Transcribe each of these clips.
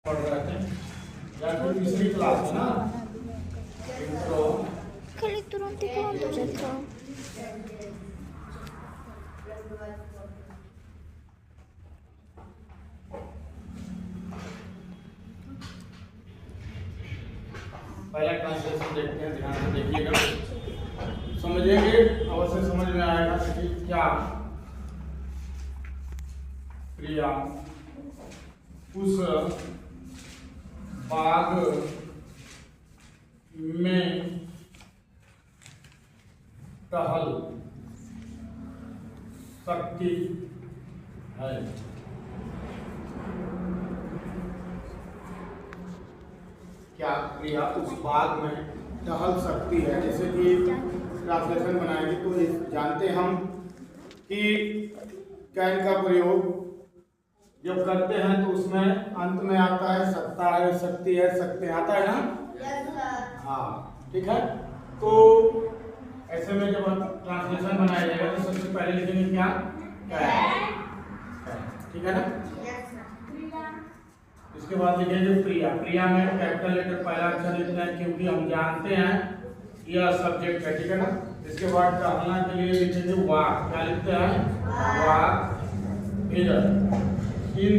पढ़ रहे थे या फिर तीसरी क्लास है ना, इंट्रो खाली तुरंत ही कौन हो जाता। पहला ट्रांसलेशन देखते हैं, ध्यान से देखिएगा, समझेंगे अवश्य समझ में आएगा कि क्या प्रिया उस बाग में टहल सकती है। क्या प्रिया उस बाग में टहल सकती है। जैसे कि ट्रांसलेशन बनाएंगे तो जानते हम कि कैन का प्रयोग जब करते हैं तो उसमें अंत में आता है सकता है, सकती है, सकते आता है ना। हाँ ठीक है। तो ऐसे में जब हम ट्रांसलेशन बनाया जाएगा तो सबसे पहले लिखेंगे क्या, ठीक है ना। इसके बाद लिखेंगे प्रिया। प्रिया में कैपिटल लेटर पहला अक्षर लिखना है क्योंकि हम जानते हैं यह सब्जेक्ट है, ठीक है ना। इसके बाद टहलना के लिए लिखेंगे वॉक। क्या लिखते हैं, वॉक। इधर इन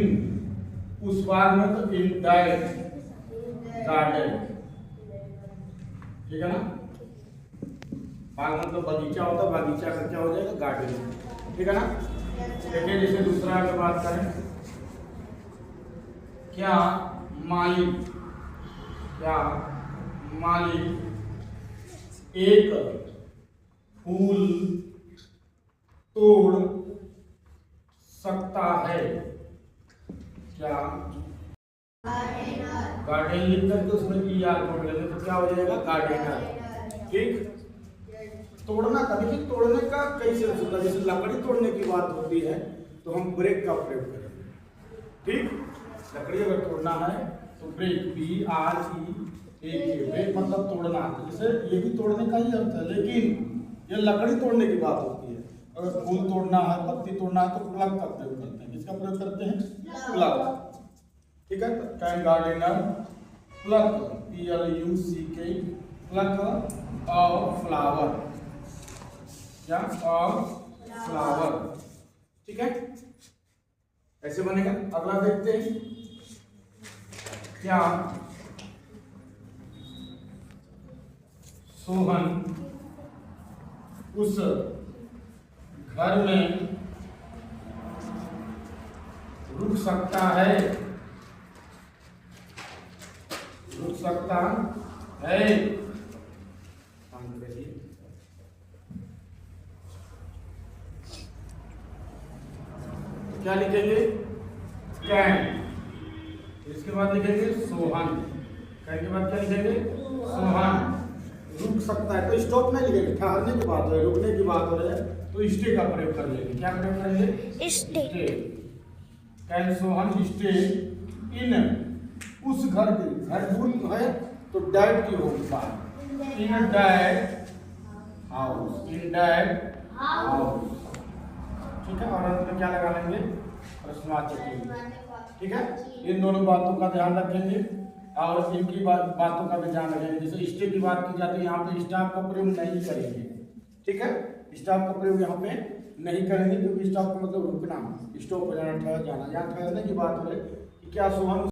उस बार में तो इन दैट गार्डन, ठीक है ना। बाग मतलब बगीचा होता है, बगीचा का क्या हो जाएगा, गार्डन, ठीक है ना। देखिए जैसे दूसरा की बात करें, क्या मालिक, क्या मालिक एक फूल तोड़ सकता है। क्या गार्डन लिख करके उसमें ई आर जोड़ लेंगे तो क्या हो जाएगा, गार्डनर, ठीक। तोड़ना का देखिए, तोड़ने का कई सेंस होता है। जैसे लकड़ी तोड़ने की बात होती है तो हम ब्रेक का प्रयोग करेंगे, ठीक। लकड़ी अगर तोड़ना है तो ब्रेक, BREAK, ब्रेक मतलब तोड़ना। जैसे ये भी तोड़ने का ही अर्थ है, लेकिन ये लकड़ी तोड़ने की बात होती है। अगर फूल तोड़ना है, पत्ती तोड़ना है तो प्लग का प्रयोग करते हैं। किसका प्रयोग करते हैं, प्लग, ठीक है। Can gardener pluck, PLUCK, pluck of flower, क्या, ऑफ फ्लावर, ठीक है। ऐसे बनेगा। अगला देखते हैं, क्या सोहन उस घर में रुक सकता है, रुक सकता है। क्या लिखेंगे, कैन। इसके बाद लिखेंगे सोहन। कैन के बाद क्या लिखेंगे, सोहन रुक सकता है। तो स्टॉप नहीं लिखेंगे, ठहरने की बात हो रही है, रुकने की बात हो रही है तो स्टे का प्रयोग कर लेंगे। क्या प्रयोग करेंगे, stay. Can Sohan stay in उस घर के, घर दूर है तो डैड की होगी बात, इन डैड हाउस, इन डैड हाउस, ठीक है। और अंत में क्या लगा लेंगे, प्रश्नवाचक, ठीक है। इन दोनों बातों का ध्यान रखेंगे और इनकी बातों का भी ध्यान रखेंगे। जैसे स्टे की बात की जाती है, यहाँ पे स्टाफ का प्रयोग नहीं करेंगे, ठीक है। स्टाफ का प्रयोग यहाँ पे नहीं करेंगे क्योंकि स्टाफ का मतलब रुकना, स्टॉप हो जाना, ठहर जाना। यहाँ ठहरने की बात हो रही कि क्या सोहन